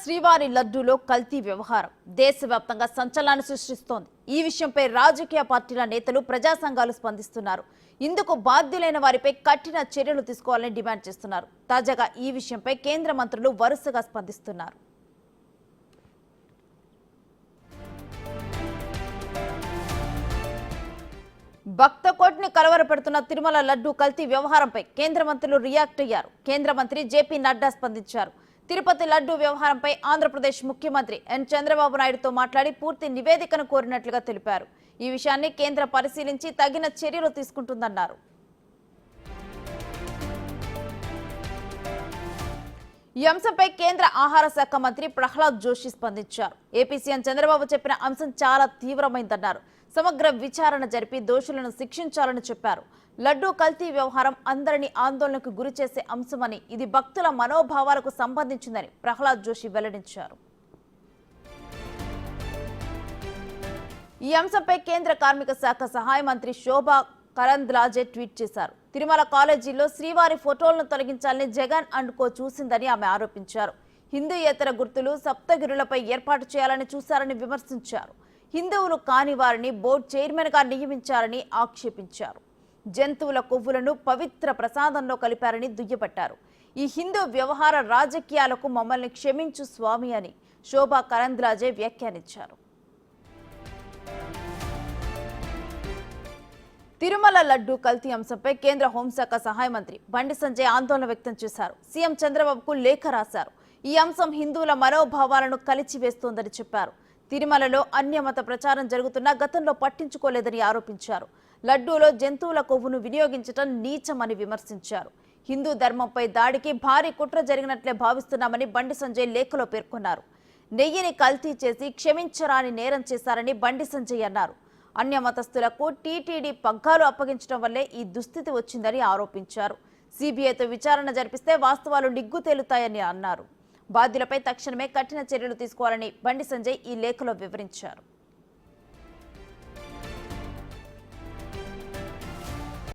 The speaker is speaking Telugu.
శ్రీవారి లడ్డూలో కల్తీ వ్యవహారం దేశవ్యాప్తంగా సంచలనాన్ని సృష్టిస్తోంది. ఈ విషయంపై రాజకీయ పార్టీల నేతలు, ప్రజా సంఘాలు స్పందిస్తున్నారు. ఇందుకు బాధ్యులైన వారిపై కఠిన చర్యలు తీసుకోవాలని డిమాండ్ చేస్తున్నారు. తాజాగా ఈ విషయంపై కేంద్ర మంత్రులు వరుసగా స్పందిస్తున్నారు. భక్త కోటిని కలవరపెడుతున్న తిరుమల లడ్డూ కల్తీ వ్యవహారంపై కేంద్ర మంత్రులు రియాక్ట్ అయ్యారు. కేంద్ర మంత్రి జేపీ నడ్డా స్పందించారు. తిరుపతి లడ్డూ వ్యవహారంపై ఆంధ్రప్రదేశ్ ముఖ్యమంత్రి ఎన్ చంద్రబాబు నాయుడుతో మాట్లాడి పూర్తి నివేదికను కోరినట్లుగా తెలిపారు. ఈ విషయాన్ని కేంద్రం పరిశీలించి తగిన చర్యలు తీసుకుంటుందన్నారు. ఈ అంశంపై కేంద్ర ఆహార శాఖ మంత్రి ప్రహ్లాద్ జోషి స్పందించారు. ఏపీ సీఎం చంద్రబాబు చెప్పిన అంశం చాలా తీవ్రమైందన్నారు. సమగ్ర విచారణ జరిపి దోషులను శిక్షించాలని చెప్పారు. లడ్డూ కల్తీ వ్యవహారం అందరినీ ఆందోళనకు గురిచేసే అంశమని, ఇది భక్తుల మనోభావాలకు సంబంధించిందని ప్రహ్లాద్ జోషి వెల్లడించారు. ఈ అంశంపై కేంద్ర కార్మిక శాఖ సహాయ మంత్రి శోభా కరంద్లాజే ట్వీట్ చేశారు. తిరుమల కాలేజీలో శ్రీవారి ఫోటోలను తొలగించాలని జగన్ అండ్ కో చూసిందని ఆమె ఆరోపించారు. హిందూయేతర గుర్తులు సప్తగిరులపై ఏర్పాటు చేయాలని చూశారని విమర్శించారు. హిందువులు కాని వారిని బోర్డు చైర్మన్ గా నియమించారని ఆక్షేపించారు. జంతువుల కొవ్వులను పవిత్ర ప్రసాదంలో కలిపారని దుయ్యబట్టారు. ఈ హిందూ వ్యవహార రాజకీయాలకు మమ్మల్ని క్షమించు స్వామి అని శోభా కరంద్లాజే వ్యాఖ్యానించారు. తిరుమల లడ్డూ కల్తీ అంశంపై కేంద్ర హోంశాఖ సహాయ మంత్రి బండి సంజయ్ ఆందోళన వ్యక్తం చేశారు. సీఎం చంద్రబాబుకు లేఖ రాశారు. ఈ అంశం హిందువుల మనోభావాలను కలిచివేస్తోందని చెప్పారు. తిరుమలలో అన్యమత ప్రచారం జరుగుతున్నా గతంలో పట్టించుకోలేదని ఆరోపించారు. లడ్డూలో జంతువుల కొవ్వును వినియోగించడం నీచమని విమర్శించారు. హిందూ ధర్మంపై దాడికి భారీ కుట్ర జరిగినట్లే భావిస్తున్నామని బండి సంజయ్ లేఖలో పేర్కొన్నారు. నెయ్యిని కల్తీ చేసి క్షమించరాని నేరం చేశారని బండి సంజయ్ అన్నారు. అన్యమతస్థులకు టీటీడీ పగ్గాలు అప్పగించడం వల్లే ఈ దుస్థితి వచ్చిందని ఆరోపించారు. సిబిఐతో విచారణ జరిపిస్తే వాస్తవాలు నిగ్గు తేలుతాయని అన్నారు. బాధ్యులపై తక్షణమే కఠిన చర్యలు తీసుకోవాలని బండి సంజయ్ ఈ లేఖలో వివరించారు.